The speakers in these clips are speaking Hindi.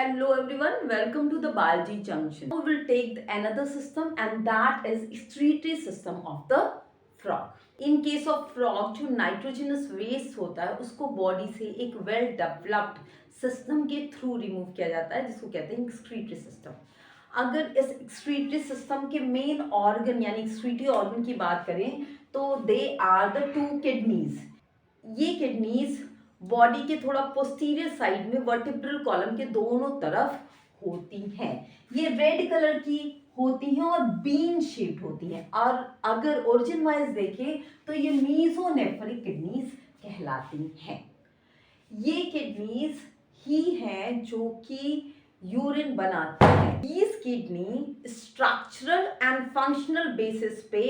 Hello everyone, welcome to the Biology Junction. Now we will take another system and that is excretory system of the frog. In case of frog जो nitrogenous waste होता है उसको बॉडी से एक वेल डेवलप्ड सिस्टम के थ्रू रिमूव किया जाता है जिसको कहते हैं एक्सक्रीटरी सिस्टम। अगर इस एक्सक्रीटरी सिस्टम के मेन ऑर्गन यानी एक्सक्रीटरी ऑर्गन की बात करें तो they are the two kidneys. ये किडनीज बॉडी के थोड़ा पोस्टीरियर साइड में वर्टिब्रल कॉलम के दोनों तरफ होती हैं। ये रेड कलर की होती हैं और बीन शेप्ड होती हैं और अगर ओरिजिन वाइज देखें तो ये मीजोनेफ्रिक किडनीज कहलाती हैं। ये किडनीज ही हैं जो कि यूरिन बनाती हैं। These kidney structural and functional basis पे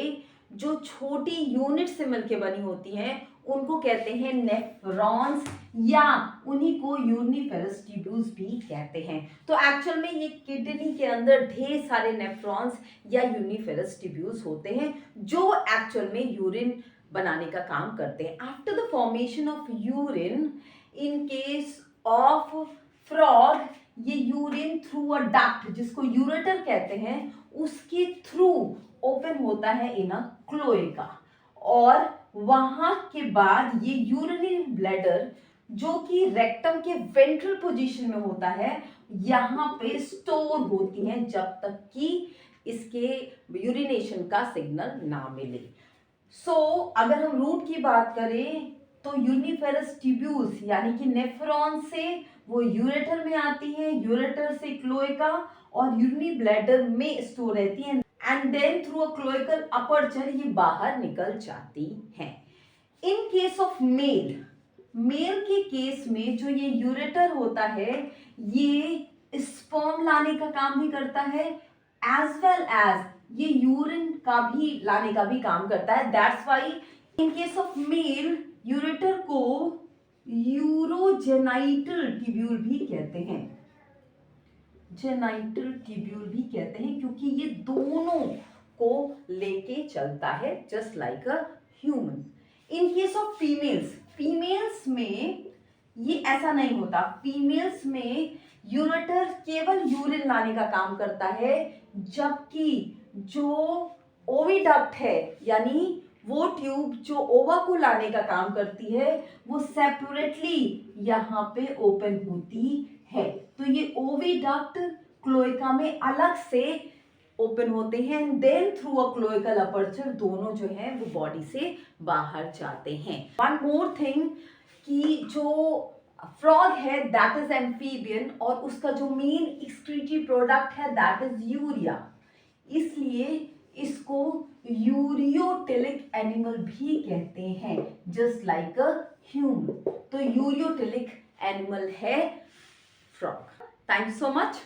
जो छोटी यूनिट से मिलकर बनी होती हैं उनको कहते हैं नेफ्रॉन्स या उन्हीं को यूरिनिफेरस ट्यूब्यूल्स भी कहते हैं। तो एक्चुअल में ये किडनी के अंदर ढेर सारे नेफ्रॉन्स या यूरिनिफेरस ट्यूब्यूल्स होते हैं जो एक्चुअल में यूरिन बनाने का काम करते हैं। After the formation of urine in case of frog ये यूरिन थ्रू अ डक्ट जिसको यूरेटर कहते हैं उसके थ्रू ओपन होता है इन अ क्लोएका और वहां के बाद ये यूरिनरी ब्लैडर जो कि रेक्टम के वेंट्रल पोजीशन में होता है यहाँ पे स्टोर होती हैं जब तक कि इसके यूरिनेशन का सिग्नल ना मिले। अगर हम रूट की बात करें तो यूरिनिफेरस ट्यूब्यूल्स यानी कि नेफ्रॉन से वो यूरेटर में आती है, यूरेटर से क्लोएका और यूरिनरी ब्लैडर में स्टोर रहती है and then through a cloacal aperture ये बाहर निकल जाती हैं। इन केस ऑफ मेल के केस में जो ये यूरेटर होता है ये स्पर्म लाने का काम भी करता है एज वेल एज ये यूरिन का भी लाने का भी काम करता है। That's why in case of mail ureter को यूरोजेनाइटल ट्यूब्यूल भी कहते हैं। जेनाइटल ट्यूब्यूल भी कहते हैं क्योंकि ये दोनों को लेके चलता है just like a human. In case of females में ये ऐसा नहीं होता। फीमेल्स में यूरेटर केवल यूरिन लाने का काम करता है जबकि जो ओविडक्ट है यानी वो ट्यूब जो ओवा को लाने का काम करती है वो सेपरेटली यहाँ पे ओपन होती है। तो ये ओविडक्ट क्लोएका में अलग से ओपन होते हैं and then through a cloacal aperture दोनों जो है वो बॉडी से बाहर जाते हैं। वन मोर थिंग कि जो फ्रॉग है दैट इज एम्फीबियन और उसका जो मेन एक्सक्रीटरी प्रोडक्ट है दैट इज यूरिया, इसलिए इसको यूरियोटिलिक एनिमल भी कहते हैं जस्ट लाइक अ ह्यूमन। तो यूरियोटिलिक एनिमल है frog. Thank you so much.